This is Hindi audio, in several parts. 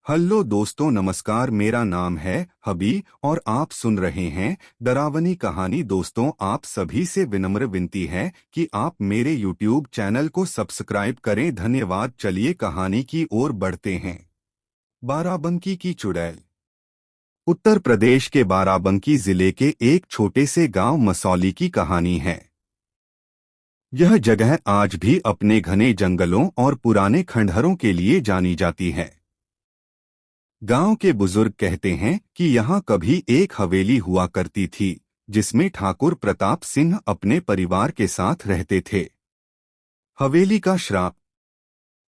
हेलो दोस्तों, नमस्कार। मेरा नाम है हबी और आप सुन रहे हैं डरावनी कहानी। दोस्तों, आप सभी से विनम्र विनती है कि आप मेरे यूट्यूब चैनल को सब्सक्राइब करें। धन्यवाद। चलिए कहानी की ओर बढ़ते हैं। बाराबंकी की चुड़ैल। उत्तर प्रदेश के बाराबंकी जिले के एक छोटे से गांव मसौली की कहानी है। यह जगह आज भी अपने घने जंगलों और पुराने खंडहरों के लिए जानी जाती है। गांव के बुजुर्ग कहते हैं कि यहाँ कभी एक हवेली हुआ करती थी, जिसमें ठाकुर प्रताप सिंह अपने परिवार के साथ रहते थे। हवेली का श्राप।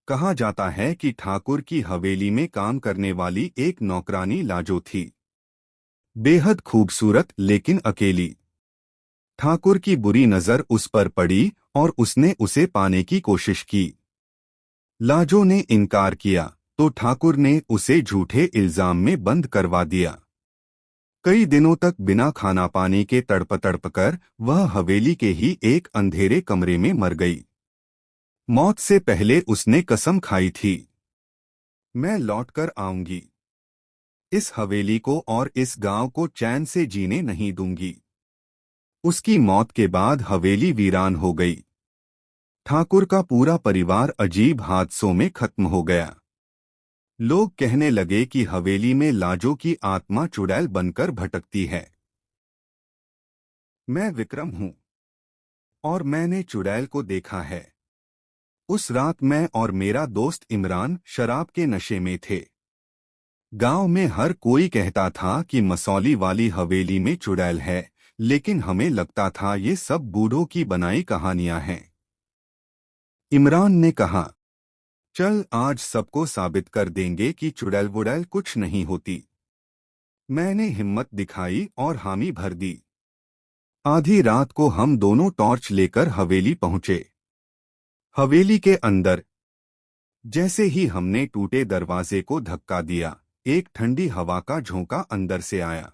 कहा जाता है कि ठाकुर की हवेली में काम करने वाली एक नौकरानी लाजो थी। बेहद खूबसूरत लेकिन अकेली। ठाकुर की बुरी नजर उस पर पड़ी और उसने उसे पाने की कोशिश की। लाजो ने इनकार किया तो ठाकुर ने उसे झूठे इल्जाम में बंद करवा दिया। कई दिनों तक बिना खाना पानी के तड़प कर वह हवेली के ही एक अंधेरे कमरे में मर गई। मौत से पहले उसने कसम खाई थी, मैं लौट कर आऊंगी। इस हवेली को और इस गांव को चैन से जीने नहीं दूंगी। उसकी मौत के बाद हवेली वीरान हो गई। ठाकुर का पूरा परिवार अजीब हादसों में खत्म हो गया। लोग कहने लगे कि हवेली में लाजो की आत्मा चुड़ैल बनकर भटकती है। मैं विक्रम हूँ और मैंने चुड़ैल को देखा है। उस रात मैं और मेरा दोस्त इमरान शराब के नशे में थे। गांव में हर कोई कहता था कि मसौली वाली हवेली में चुड़ैल है, लेकिन हमें लगता था ये सब बूढ़ों की बनाई कहानियां हैं। इमरान ने कहा, चल आज सबको साबित कर देंगे कि चुड़ैल वुड़ैल कुछ नहीं होती। मैंने हिम्मत दिखाई और हामी भर दी। आधी रात को हम दोनों टॉर्च लेकर हवेली पहुंचे। हवेली के अंदर जैसे ही हमने टूटे दरवाजे को धक्का दिया, एक ठंडी हवा का झोंका अंदर से आया।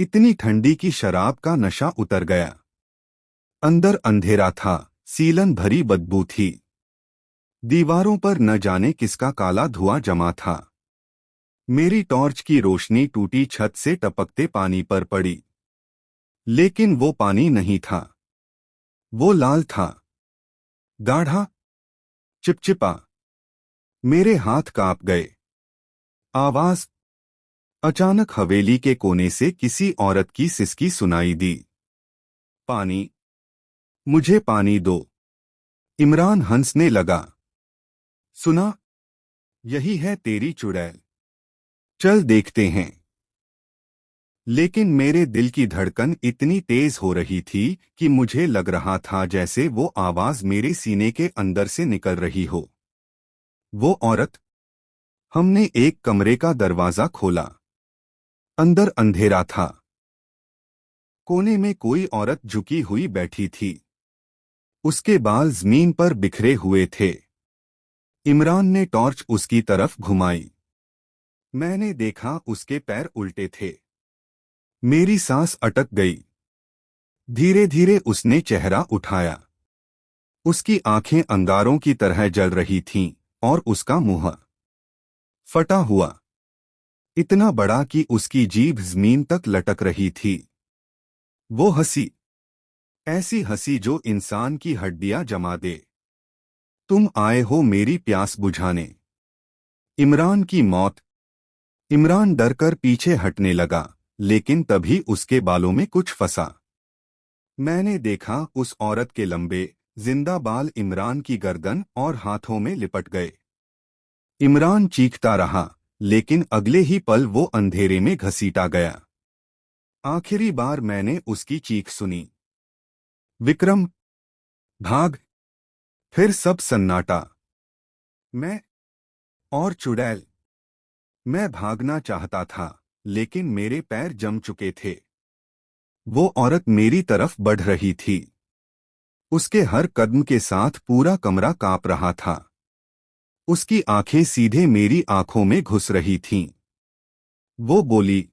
इतनी ठंडी कि शराब का नशा उतर गया। अंदर अंधेरा था, सीलन भरी बदबू थी। दीवारों पर न जाने किसका काला धुआं जमा था। मेरी टॉर्च की रोशनी टूटी छत से टपकते पानी पर पड़ी, लेकिन वो पानी नहीं था। वो लाल था, गाढ़ा, चिपचिपा। मेरे हाथ कांप गए। आवाज। अचानक हवेली के कोने से किसी औरत की सिसकी सुनाई दी, पानी, मुझे पानी दो। इमरान हंसने लगा। सुना, यही है तेरी चुड़ैल, चल देखते हैं। लेकिन मेरे दिल की धड़कन इतनी तेज हो रही थी कि मुझे लग रहा था जैसे वो आवाज मेरे सीने के अंदर से निकल रही हो। वो औरत। हमने एक कमरे का दरवाजा खोला। अंदर अंधेरा था। कोने में कोई औरत झुकी हुई बैठी थी। उसके बाल जमीन पर बिखरे हुए थे। इमरान ने टॉर्च उसकी तरफ घुमाई। मैंने देखा उसके पैर उल्टे थे। मेरी सांस अटक गई। धीरे धीरे उसने चेहरा उठाया। उसकी आंखें अंगारों की तरह जल रही थीं और उसका मुंह फटा हुआ, इतना बड़ा कि उसकी जीभ जमीन तक लटक रही थी। वो हंसी, ऐसी हंसी जो इंसान की हड्डियां जमा दे। तुम आए हो मेरी प्यास बुझाने। इमरान की मौत। इमरान डरकर पीछे हटने लगा, लेकिन तभी उसके बालों में कुछ फंसा। मैंने देखा उस औरत के लंबे, जिंदा बाल इमरान की गर्दन और हाथों में लिपट गए। इमरान चीखता रहा, लेकिन अगले ही पल वो अंधेरे में घसीटा गया। आखिरी बार मैंने उसकी चीख सुनी, विक्रम, भाग। फिर सब सन्नाटा। मैं और चुड़ैल। मैं भागना चाहता था, लेकिन मेरे पैर जम चुके थे। वो औरत मेरी तरफ बढ़ रही थी। उसके हर कदम के साथ पूरा कमरा कांप रहा था। उसकी आंखें सीधे मेरी आंखों में घुस रही थीं। वो बोली,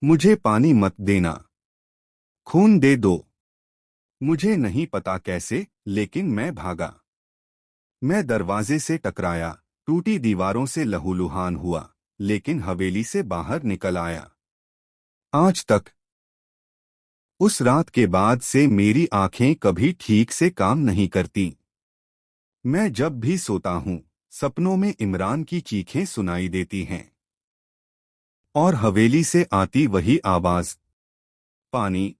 मुझे पानी मत देना, खून दे दो। मुझे नहीं पता कैसे, लेकिन मैं भागा। मैं दरवाजे से टकराया, टूटी दीवारों से लहूलुहान हुआ, लेकिन हवेली से बाहर निकल आया। आज तक उस रात के बाद से मेरी आंखें कभी ठीक से काम नहीं करती। मैं जब भी सोता हूं, सपनों में इमरान की चीखें सुनाई देती हैं और हवेली से आती वही आवाज, पानी,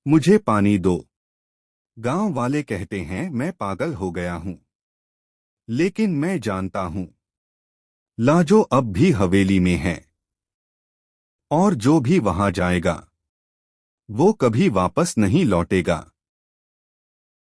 मुझे पानी दो। गांव वाले कहते हैं मैं पागल हो गया हूं, लेकिन मैं जानता हूं लाजो अब भी हवेली में है, और जो भी वहां जाएगा वो कभी वापस नहीं लौटेगा।